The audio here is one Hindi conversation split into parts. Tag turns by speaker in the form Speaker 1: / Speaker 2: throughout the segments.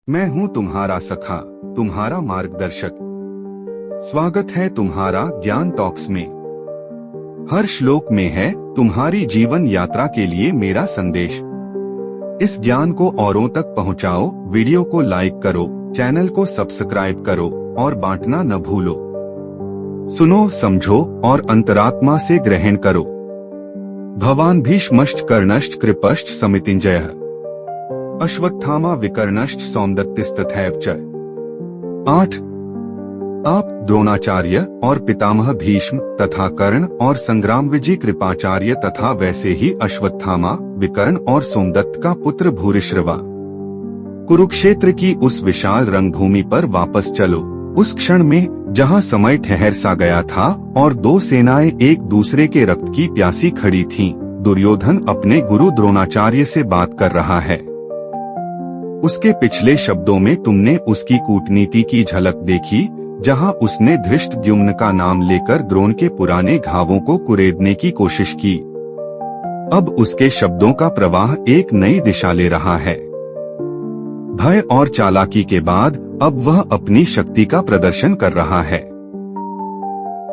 Speaker 1: मैं हूँ तुम्हारा सखा, तुम्हारा मार्गदर्शक। स्वागत है तुम्हारा ज्ञान टॉक्स में। हर श्लोक में है तुम्हारी जीवन यात्रा के लिए मेरा संदेश। इस ज्ञान को औरों तक पहुँचाओ। वीडियो को लाइक करो, चैनल को सब्सक्राइब करो और बांटना न भूलो। सुनो, समझो और अंतरात्मा से ग्रहण करो। भवान भीष्मश्च कर्णश्च कृपश्च समितिञ्जयः अश्वत्थामा विकर्णश्च सौमदत्तिस्तथैव च। 8। आप द्रोणाचार्य और पितामह भीष्म तथा कर्ण और संग्रामविजय कृपाचार्य तथा वैसे ही अश्वत्थामा, विकर्ण और सोमदत्त का पुत्र भूरिश्रवा। कुरुक्षेत्र की उस विशाल रंगभूमि पर वापस चलो। उस क्षण में जहां समय ठहर सा गया था और दो सेनाएं एक दूसरे के रक्त की प्यासी खड़ी थीं, दुर्योधन अपने गुरु द्रोणाचार्य से बात कर रहा है। उसके पिछले शब्दों में तुमने उसकी कूटनीति की झलक देखी, जहां उसने धृष्टद्युम्न का नाम लेकर द्रोण के पुराने घावों को कुरेदने की कोशिश की। अब उसके शब्दों का प्रवाह एक नई दिशा ले रहा है। भय और चालाकी के बाद अब वह अपनी शक्ति का प्रदर्शन कर रहा है।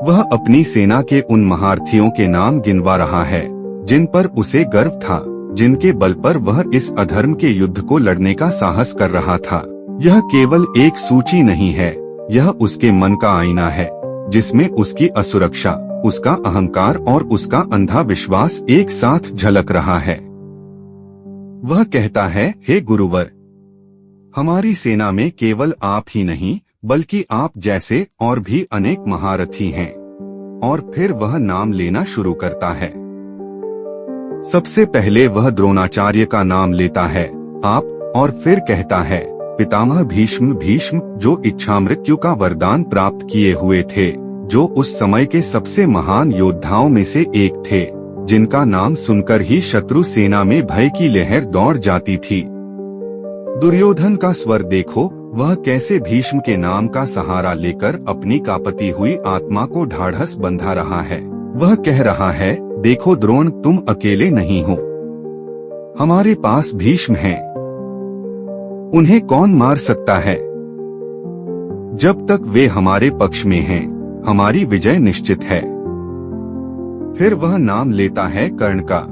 Speaker 1: वह अपनी सेना के उन महारथियों के नाम गिनवा रहा है जिन पर उसे गर्व था, जिनके बल पर वह इस अधर्म के युद्ध को लड़ने का साहस कर रहा था। यह केवल एक सूची नहीं है, यह उसके मन का आईना है, जिसमें उसकी असुरक्षा, उसका अहंकार और उसका अंधा विश्वास एक साथ झलक रहा है। वह कहता है, हे गुरुवर, हमारी सेना में केवल आप ही नहीं बल्कि आप जैसे और भी अनेक महारथी हैं। और फिर वह नाम लेना शुरू करता है। सबसे पहले वह द्रोणाचार्य का नाम लेता है, आप, और फिर कहता है पितामह भीष्म, जो इच्छामृत्यु का वरदान प्राप्त किए हुए थे, जो उस समय के सबसे महान योद्धाओं में से एक थे, जिनका नाम सुनकर ही शत्रु सेना में भय की लहर दौड़ जाती थी। दुर्योधन का स्वर देखो, वह कैसे भीष्म के नाम का सहारा लेकर अपनी कांपती हुई आत्मा को ढाढ़स बंधा रहा है। वह कह रहा है, देखो द्रोण, तुम अकेले नहीं हो, हमारे पास भीष्म हैं। उन्हें कौन मार सकता है? जब तक वे हमारे पक्ष में हैं, हमारी विजय निश्चित है। फिर वह नाम लेता है कर्ण का।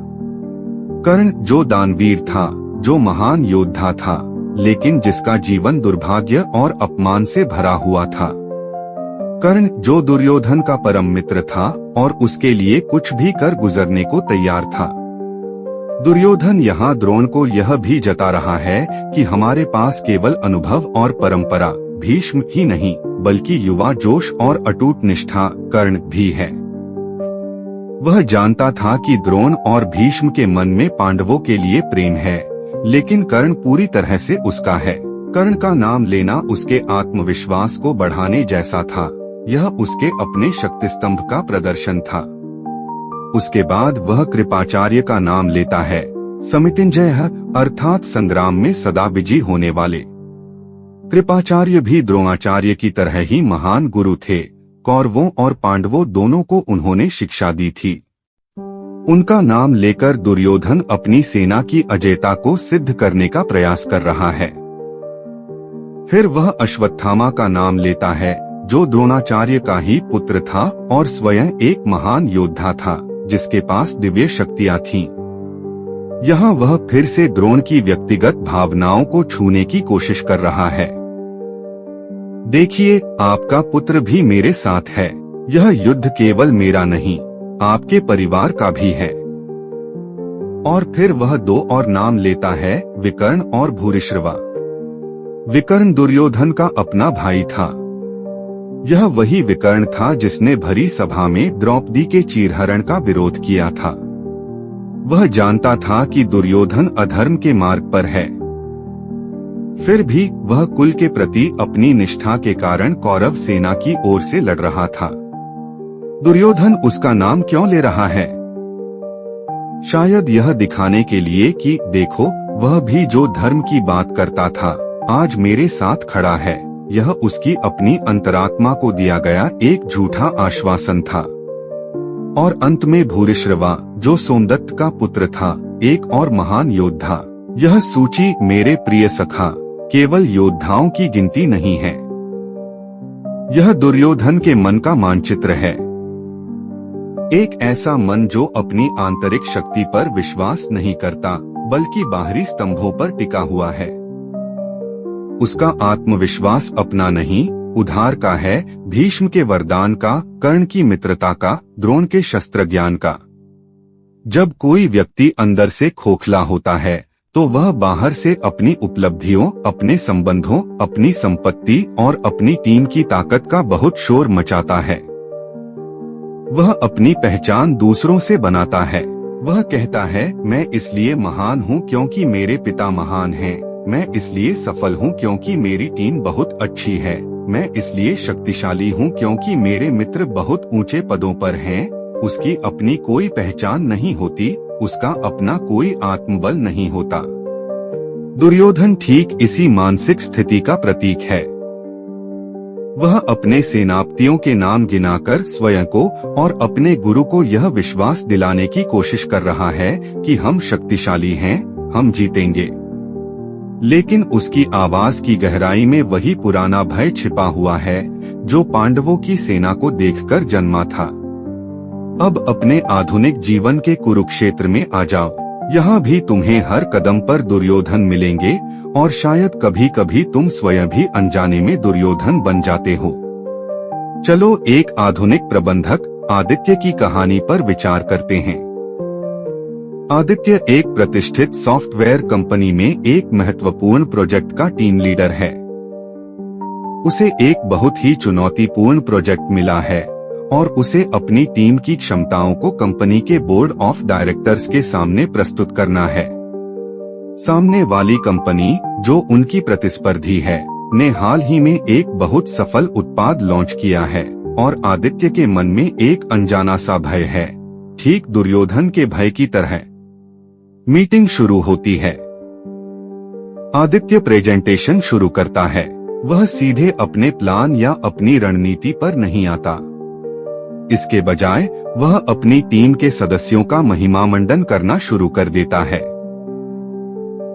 Speaker 1: कर्ण जो दानवीर था, जो महान योद्धा था, लेकिन जिसका जीवन दुर्भाग्य और अपमान से भरा हुआ था। कर्ण जो दुर्योधन का परम मित्र था और उसके लिए कुछ भी कर गुजरने को तैयार था। दुर्योधन यहाँ द्रोण को यह भी जता रहा है कि हमारे पास केवल अनुभव और परंपरा भीष्म ही नहीं बल्कि युवा जोश और अटूट निष्ठा कर्ण भी है। वह जानता था कि द्रोण और भीष्म के मन में पांडवों के लिए प्रेम है, लेकिन कर्ण पूरी तरह से उसका है। कर्ण का नाम लेना उसके आत्मविश्वास को बढ़ाने जैसा था। यह उसके अपने शक्तिस्तंभ का प्रदर्शन था। उसके बाद वह कृपाचार्य का नाम लेता है, समितिञ्जयः, अर्थात संग्राम में सदा विजयी होने वाले। कृपाचार्य भी द्रोणाचार्य की तरह ही महान गुरु थे। कौरवों और पांडवों दोनों को उन्होंने शिक्षा दी थी। उनका नाम लेकर दुर्योधन अपनी सेना की अजेयता को सिद्ध करने का प्रयास कर रहा है। फिर वह अश्वत्थामा का नाम लेता है, जो द्रोणाचार्य का ही पुत्र था और स्वयं एक महान योद्धा था, जिसके पास दिव्य शक्तियां थीं। यहाँ वह फिर से द्रोण की व्यक्तिगत भावनाओं को छूने की कोशिश कर रहा है। देखिए, आपका पुत्र भी मेरे साथ है। यह युद्ध केवल मेरा नहीं, आपके परिवार का भी है। और फिर वह दो और नाम लेता है, विकर्ण और भूरिश्रवा। विकर्ण दुर्योधन का अपना भाई था। यह वही विकर्ण था जिसने भरी सभा में द्रौपदी के चीरहरण का विरोध किया था। वह जानता था कि दुर्योधन अधर्म के मार्ग पर है। फिर भी वह कुल के प्रति अपनी निष्ठा के कारण कौरव सेना की ओर से लड़ रहा था। दुर्योधन उसका नाम क्यों ले रहा है? शायद यह दिखाने के लिए कि देखो, वह भी जो धर्म की बात करता था, आज मेरे साथ खड़ा है। यह उसकी अपनी अंतरात्मा को दिया गया एक झूठा आश्वासन था। और अंत में भूरिश्रवा, जो सोमदत्त का पुत्र था, एक और महान योद्धा। यह सूची मेरे प्रिय सखा, केवल योद्धाओं की गिनती नहीं है। यह दुर्योधन के मन का मानचित्र है, एक ऐसा मन जो अपनी आंतरिक शक्ति पर विश्वास नहीं करता बल्कि बाहरी स्तंभों पर टिका हुआ है। उसका आत्मविश्वास अपना नहीं, उधार का है, भीष्म के वरदान का, कर्ण की मित्रता का, द्रोण के शस्त्र ज्ञान का। जब कोई व्यक्ति अंदर से खोखला होता है तो वह बाहर से अपनी उपलब्धियों, अपने संबंधों, अपनी संपत्ति और अपनी टीम की ताकत का बहुत शोर मचाता है। वह अपनी पहचान दूसरों से बनाता है। वह कहता है, मैं इसलिए महान हूँ क्योंकि मेरे पिता महान हैं। मैं इसलिए सफल हूँ क्योंकि मेरी टीम बहुत अच्छी है। मैं इसलिए शक्तिशाली हूँ क्योंकि मेरे मित्र बहुत ऊंचे पदों पर हैं। उसकी अपनी कोई पहचान नहीं होती, उसका अपना कोई आत्मबल नहीं होता। दुर्योधन ठीक इसी मानसिक स्थिति का प्रतीक है। वह अपने सेनापतियों के नाम गिनाकर स्वयं को और अपने गुरु को यह विश्वास दिलाने की कोशिश कर रहा है कि हम शक्तिशाली हैं, हम जीतेंगे। लेकिन उसकी आवाज की गहराई में वही पुराना भय छिपा हुआ है जो पांडवों की सेना को देखकर जन्मा था। अब अपने आधुनिक जीवन के कुरुक्षेत्र में आ जाओ। यहाँ भी तुम्हें हर कदम पर दुर्योधन मिलेंगे और शायद कभी कभी तुम स्वयं भी अनजाने में दुर्योधन बन जाते हो। चलो एक आधुनिक प्रबंधक आदित्य की कहानी पर विचार करते हैं। आदित्य एक प्रतिष्ठित सॉफ्टवेयर कंपनी में एक महत्वपूर्ण प्रोजेक्ट का टीम लीडर है। उसे एक बहुत ही चुनौतीपूर्ण प्रोजेक्ट मिला है और उसे अपनी टीम की क्षमताओं को कंपनी के बोर्ड ऑफ डायरेक्टर्स के सामने प्रस्तुत करना है। सामने वाली कंपनी, जो उनकी प्रतिस्पर्धी है, ने हाल ही में एक बहुत सफल उत्पाद लॉन्च किया है और आदित्य के मन में एक अनजाना सा भय है, ठीक दुर्योधन के भय की तरह। मीटिंग शुरू होती है। आदित्य प्रेजेंटेशन शुरू करता है। वह सीधे अपने प्लान या अपनी रणनीति पर नहीं आता। इसके बजाय वह अपनी टीम के सदस्यों का महिमामंडन करना शुरू कर देता है।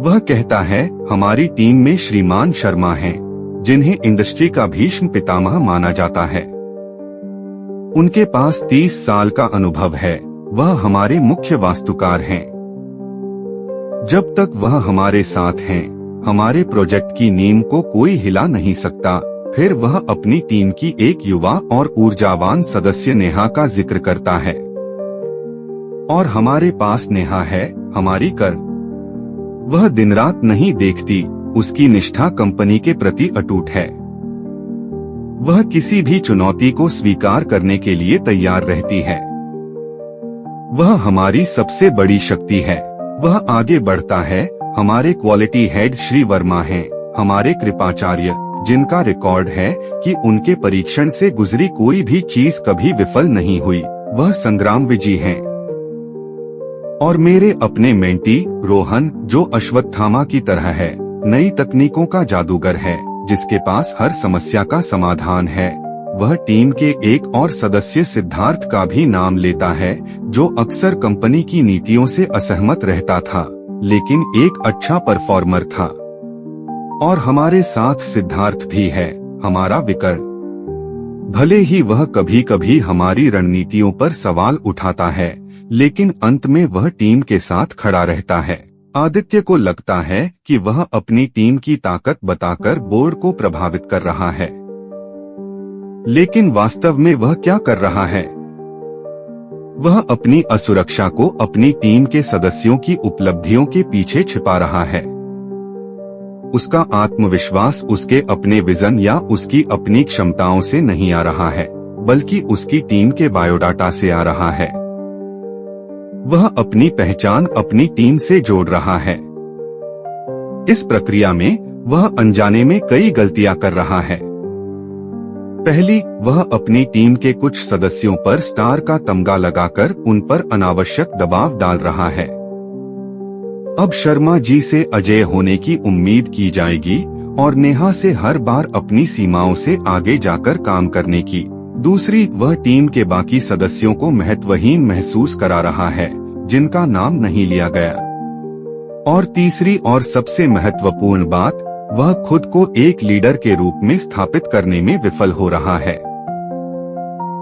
Speaker 1: वह कहता है, हमारी टीम में श्रीमान शर्मा हैं, जिन्हें इंडस्ट्री का भीष्म पितामह माना जाता है। उनके पास 30 साल का अनुभव है। वह हमारे मुख्य वास्तुकार हैं। जब तक वह हमारे साथ हैं, हमारे प्रोजेक्ट की नींव को कोई हिला नहीं सकता। फिर वह अपनी टीम की एक युवा और ऊर्जावान सदस्य नेहा का जिक्र करता है। और हमारे पास नेहा है, हमारी कर्ण। वह दिन रात नहीं देखती, उसकी निष्ठा कंपनी के प्रति अटूट है। वह किसी भी चुनौती को स्वीकार करने के लिए तैयार रहती है। वह हमारी सबसे बड़ी शक्ति है। वह आगे बढ़ता है। हमारे क्वालिटी हेड श्री वर्मा हैं, हमारे कृपाचार्य, जिनका रिकॉर्ड है कि उनके परीक्षण से गुजरी कोई भी चीज कभी विफल नहीं हुई। वह संग्राम विजयी हैं। और मेरे अपने मेंटी रोहन, जो अश्वत्थामा की तरह है, नई तकनीकों का जादूगर है, जिसके पास हर समस्या का समाधान है। वह टीम के एक और सदस्य सिद्धार्थ का भी नाम लेता है, जो अक्सर कंपनी की नीतियों से असहमत रहता था, लेकिन एक अच्छा परफॉर्मर था। और हमारे साथ सिद्धार्थ भी है, हमारा विकर्ण। भले ही वह कभी कभी हमारी रणनीतियों पर सवाल उठाता है, लेकिन अंत में वह टीम के साथ खड़ा रहता है। आदित्य को लगता है कि वह अपनी टीम की ताकत बताकर बोर्ड को प्रभावित कर रहा है, लेकिन वास्तव में वह क्या कर रहा है? वह अपनी असुरक्षा को अपनी टीम के सदस्यों की उपलब्धियों के पीछे छिपा रहा है। उसका आत्मविश्वास उसके अपने विजन या उसकी अपनी क्षमताओं से नहीं आ रहा है, बल्कि उसकी टीम के बायोडाटा से आ रहा है। वह अपनी पहचान अपनी टीम से जोड़ रहा है। इस प्रक्रिया में वह अनजाने में कई गलतियां कर रहा है। पहली, वह अपनी टीम के कुछ सदस्यों पर स्टार का तमगा लगाकर उन पर अनावश्यक दबाव डाल रहा है। अब शर्मा जी से अजय होने की उम्मीद की जाएगी और नेहा से हर बार अपनी सीमाओं से आगे जाकर काम करने की। दूसरी, वह टीम के बाकी सदस्यों को महत्वहीन महसूस करा रहा है, जिनका नाम नहीं लिया गया। और तीसरी और सबसे महत्वपूर्ण बात, वह खुद को एक लीडर के रूप में स्थापित करने में विफल हो रहा है।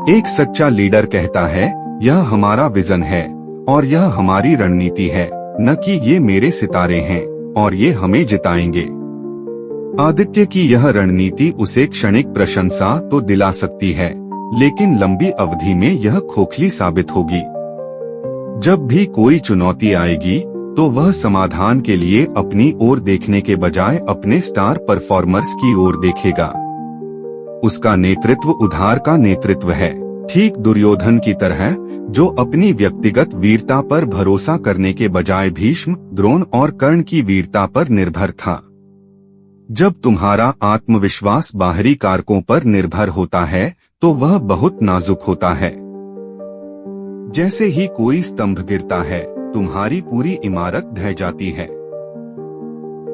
Speaker 1: एक सच्चा लीडर कहता है, यह हमारा विजन है और यह हमारी रणनीति है, न कि ये मेरे सितारे हैं और ये हमें जिताएंगे। आदित्य की यह रणनीति उसे क्षणिक प्रशंसा तो दिला सकती है, लेकिन लंबी अवधि में यह खोखली साबित होगी। जब भी कोई चुनौती आएगी तो वह समाधान के लिए अपनी ओर देखने के बजाय अपने स्टार परफॉर्मर्स की ओर देखेगा। उसका नेतृत्व उधार का नेतृत्व है, ठीक दुर्योधन की तरह, जो अपनी व्यक्तिगत वीरता पर भरोसा करने के बजाय भीष्म, द्रोण और कर्ण की वीरता पर निर्भर था। जब तुम्हारा आत्मविश्वास बाहरी कारकों पर निर्भर होता है तो वह बहुत नाजुक होता है। जैसे ही कोई स्तंभ गिरता है, तुम्हारी पूरी इमारत ढह जाती है।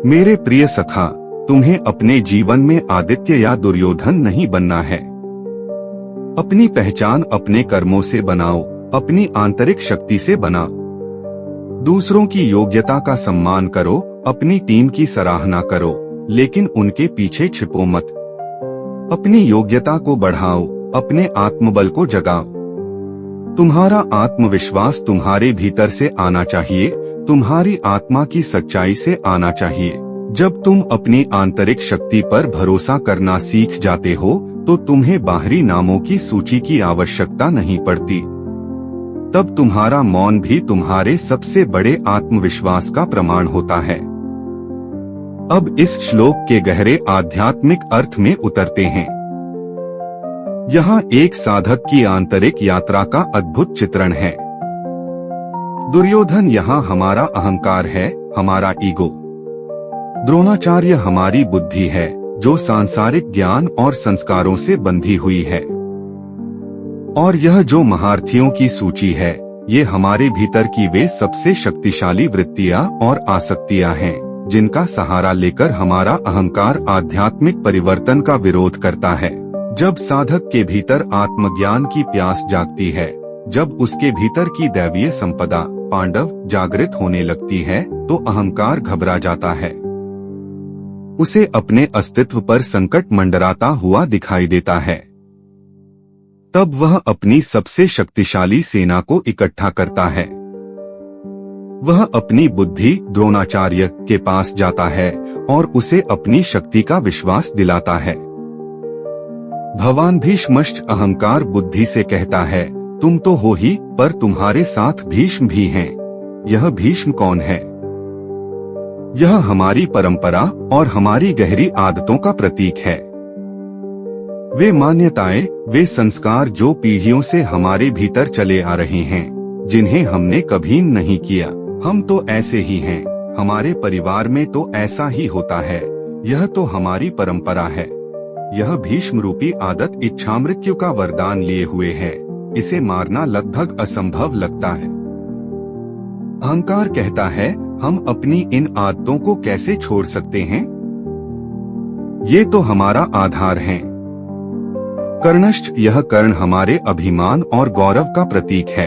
Speaker 1: मेरे प्रिय सखा, तुम्हें अपने जीवन में आदित्य या दुर्योधन नहीं बनना है। अपनी पहचान अपने कर्मों से बनाओ, अपनी आंतरिक शक्ति से बनाओ। दूसरों की योग्यता का सम्मान करो, अपनी टीम की सराहना करो, लेकिन उनके पीछे छिपो मत। अपनी योग्यता को बढ़ाओ, अपने आत्मबल को जगाओ। तुम्हारा आत्मविश्वास तुम्हारे भीतर से आना चाहिए, तुम्हारी आत्मा की सच्चाई से आना चाहिए। जब तुम अपनी आंतरिक शक्ति पर भरोसा करना सीख जाते हो तो तुम्हें बाहरी नामों की सूची की आवश्यकता नहीं पड़ती। तब तुम्हारा मौन भी तुम्हारे सबसे बड़े आत्मविश्वास का प्रमाण होता है। अब इस श्लोक के गहरे आध्यात्मिक अर्थ में उतरते हैं। यहाँ एक साधक की आंतरिक यात्रा का अद्भुत चित्रण है। दुर्योधन यहाँ हमारा अहंकार है, हमारा ईगो। द्रोणाचार्य हमारी बुद्धि है, जो सांसारिक ज्ञान और संस्कारों से बंधी हुई है। और यह जो महारथियों की सूची है, ये हमारे भीतर की वे सबसे शक्तिशाली वृत्तियां और आसक्तियां हैं, जिनका सहारा लेकर हमारा अहंकार आध्यात्मिक परिवर्तन का विरोध करता है। जब साधक के भीतर आत्मज्ञान की प्यास जागती है, जब उसके भीतर की दैवीय संपदा पांडव जागृत होने लगती है, तो अहंकार घबरा जाता है। उसे अपने अस्तित्व पर संकट मंडराता हुआ दिखाई देता है। तब वह अपनी सबसे शक्तिशाली सेना को इकट्ठा करता है। वह अपनी बुद्धि द्रोणाचार्य के पास जाता है और उसे अपनी शक्ति का विश्वास दिलाता है। भगवान भीष्मश्च अहंकार बुद्धि से कहता है, तुम तो हो ही, पर तुम्हारे साथ भीष्म भी हैं। यह भीष्म कौन है? यह हमारी परंपरा और हमारी गहरी आदतों का प्रतीक है। वे मान्यताएं, वे संस्कार जो पीढ़ियों से हमारे भीतर चले आ रहे हैं, जिन्हें हमने कभी नहीं किया। हम तो ऐसे ही हैं, हमारे परिवार में तो ऐसा ही होता है, यह तो हमारी परंपरा है। यह भीष्म रूपी आदत इच्छा मृत्यु का वरदान लिए हुए है, इसे मारना लगभग असंभव लगता है। अहंकार कहता है, हम अपनी इन आदतों को कैसे छोड़ सकते हैं? ये तो हमारा आधार है। कर्णश्च, यह कर्ण हमारे अभिमान और गौरव का प्रतीक है।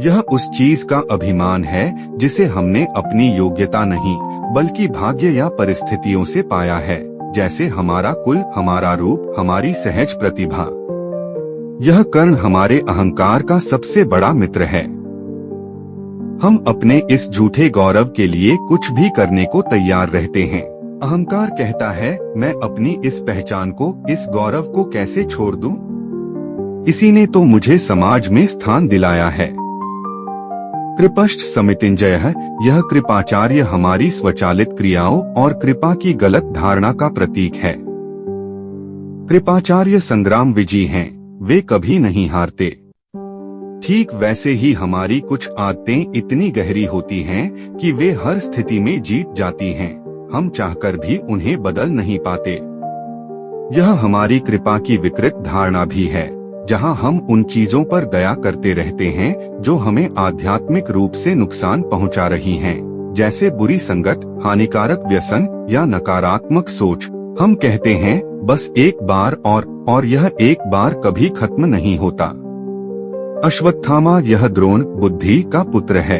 Speaker 1: यह उस चीज का अभिमान है जिसे हमने अपनी योग्यता नहीं, बल्कि भाग्य या परिस्थितियों से पाया है, जैसे हमारा कुल, हमारा रूप, हमारी सहज प्रतिभा। यह कर्ण हमारे अहंकार का सबसे बड़ा मित्र है। हम अपने इस झूठे गौरव के लिए कुछ भी करने को तैयार रहते हैं। अहंकार कहता है, मैं अपनी इस पहचान को, इस गौरव को कैसे छोड़ दूं? इसी ने तो मुझे समाज में स्थान दिलाया है। कृपश्च समितिंजयः, यह कृपाचार्य हमारी स्वचालित क्रियाओं और कृपा की गलत धारणा का प्रतीक है। कृपाचार्य संग्राम विजयी हैं, वे कभी नहीं हारते। ठीक वैसे ही हमारी कुछ आदतें इतनी गहरी होती हैं कि वे हर स्थिति में जीत जाती हैं, हम चाहकर भी उन्हें बदल नहीं पाते। यह हमारी कृपा की विकृत धारणा भी है, जहां हम उन चीजों पर दया करते रहते हैं जो हमें आध्यात्मिक रूप से नुकसान पहुंचा रही हैं, जैसे बुरी संगत, हानिकारक व्यसन या नकारात्मक सोच। हम कहते हैं, बस एक बार और यह एक बार कभी खत्म नहीं होता। अश्वत्थामा, यह द्रोण बुद्धि का पुत्र है।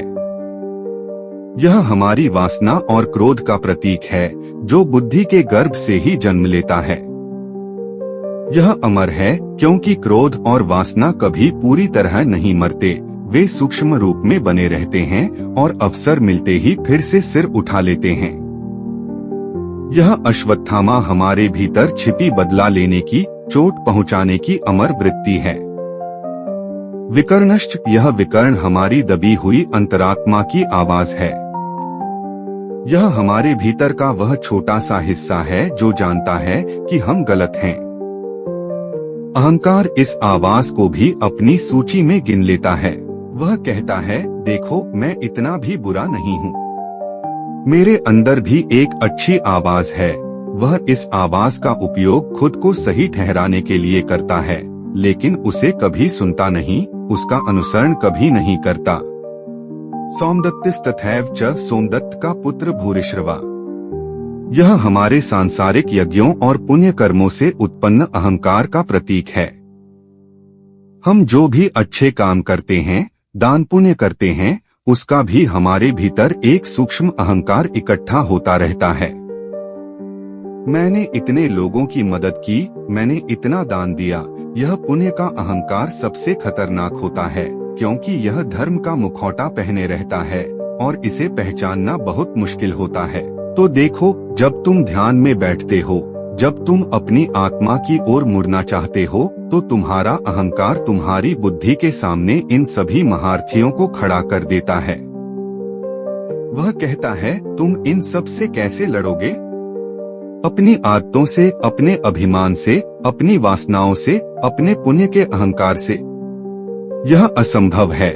Speaker 1: यह हमारी वासना और क्रोध का प्रतीक है जो बुद्धि के गर्भ से ही जन्म लेता है। यह अमर है क्योंकि क्रोध और वासना कभी पूरी तरह नहीं मरते, वे सूक्ष्म रूप में बने रहते हैं और अवसर मिलते ही फिर से सिर उठा लेते हैं। यह अश्वत्थामा हमारे भीतर छिपी बदला लेने की, चोट पहुंचाने की अमर वृत्ति है। विकर्णश्च, यह विकर्ण हमारी दबी हुई अंतरात्मा की आवाज है। यह हमारे भीतर का वह छोटा सा हिस्सा है जो जानता है कि हम गलत हैं। अहंकार इस आवाज को भी अपनी सूची में गिन लेता है। वह कहता है, देखो मैं इतना भी बुरा नहीं हूँ, मेरे अंदर भी एक अच्छी आवाज है। वह इस आवाज का उपयोग खुद को सही ठहराने के लिए करता है, लेकिन उसे कभी सुनता नहीं, उसका अनुसरण कभी नहीं करता। सोमदत्तिस्तथैव च, सोमदत्त का पुत्र भूरिश्रवा। यह हमारे सांसारिक यज्ञों और पुण्य कर्मों से उत्पन्न अहंकार का प्रतीक है। हम जो भी अच्छे काम करते हैं, दान पुण्य करते हैं, उसका भी हमारे भीतर एक सूक्ष्म अहंकार इकट्ठा होता रहता है। मैंने इतने लोगों की मदद की, मैंने इतना दान दिया, यह पुण्य का अहंकार सबसे खतरनाक होता है, क्योंकि यह धर्म का मुखौटा पहने रहता है और इसे पहचानना बहुत मुश्किल होता है। तो देखो, जब तुम ध्यान में बैठते हो, जब तुम अपनी आत्मा की ओर मुड़ना चाहते हो, तो तुम्हारा अहंकार तुम्हारी बुद्धि के सामने इन सभी महारथियों को खड़ा कर देता है। वह कहता है, तुम इन सब से कैसे लड़ोगे? अपनी आदतों से, अपने अभिमान से, अपनी वासनाओं से, अपने पुण्य के अहंकार से। यह असंभव है।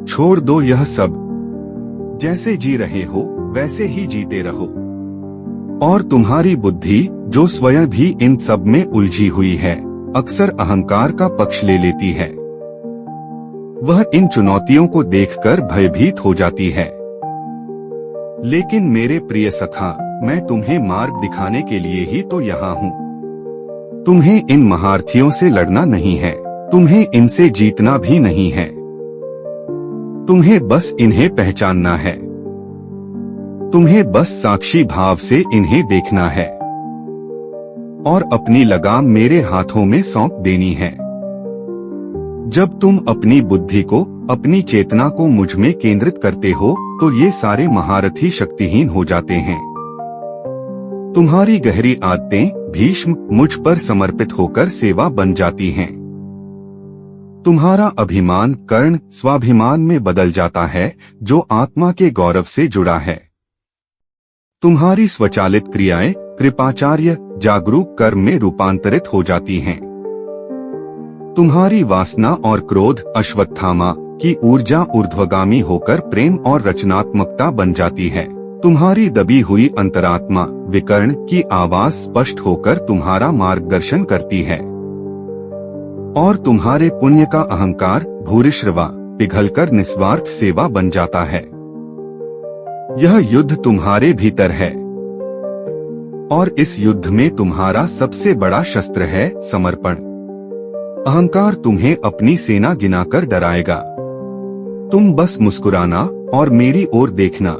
Speaker 1: छोड़ दो यह सब। जैसे जी रहे हो वैसे ही जीते रहो। और तुम्हारी बुद्धि, जो स्वयं भी इन सब में उलझी हुई है, अक्सर अहंकार का पक्ष ले लेती है। वह इन चुनौतियों को देखकर भयभीत हो जाती है। लेकिन मेरे प्रिय सखा, मैं तुम्हें मार्ग दिखाने के लिए ही तो यहाँ हूँ। तुम्हें इन महारथियों से लड़ना नहीं है, तुम्हें इनसे जीतना भी नहीं है, तुम्हें बस इन्हें पहचानना है। तुम्हें बस साक्षी भाव से इन्हें देखना है और अपनी लगाम मेरे हाथों में सौंप देनी है। जब तुम अपनी बुद्धि को, अपनी चेतना को मुझ में केंद्रित करते हो, तो ये सारे महारथी शक्तिहीन हो जाते हैं। तुम्हारी गहरी आदतें, भीष्म, मुझ पर समर्पित होकर सेवा बन जाती हैं। तुम्हारा अभिमान कर्ण, स्वाभिमान में बदल जाता है, जो आत्मा के गौरव से जुड़ा है। तुम्हारी स्वचालित क्रियाएं कृपाचार्य, जागरूक कर्म में रूपांतरित हो जाती हैं। तुम्हारी वासना और क्रोध अश्वत्थामा की ऊर्जा ऊर्ध्वगामी होकर प्रेम और रचनात्मकता बन जाती है। तुम्हारी दबी हुई अंतरात्मा विकर्ण की आवाज स्पष्ट होकर तुम्हारा मार्गदर्शन करती है। और तुम्हारे पुण्य का अहंकार भूरिश्रवा पिघलकर निस्वार्थ सेवा बन जाता है। यह युद्ध तुम्हारे भीतर है और इस युद्ध में तुम्हारा सबसे बड़ा शस्त्र है समर्पण। अहंकार तुम्हें अपनी सेना गिनाकर डराएगा। तुम बस मुस्कुराना और मेरी ओर देखना,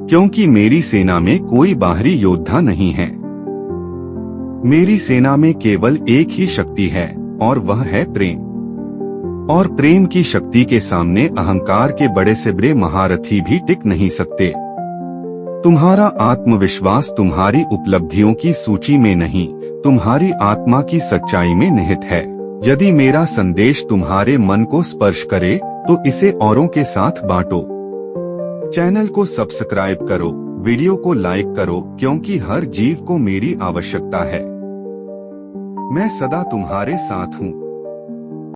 Speaker 1: क्योंकि मेरी सेना में कोई बाहरी योद्धा नहीं है। मेरी सेना में केवल एक ही शक्ति है और वह है प्रेम। और प्रेम की शक्ति के सामने अहंकार के बड़े से बड़े महारथी भी टिक नहीं सकते। तुम्हारा आत्मविश्वास तुम्हारी उपलब्धियों की सूची में नहीं, तुम्हारी आत्मा की सच्चाई में निहित है। यदि मेरा संदेश तुम्हारे मन को स्पर्श करे तो इसे औरों के साथ बांटो। चैनल को सब्सक्राइब करो, वीडियो को लाइक करो, क्योंकि हर जीव को मेरी आवश्यकता है। मैं सदा तुम्हारे साथ हूँ।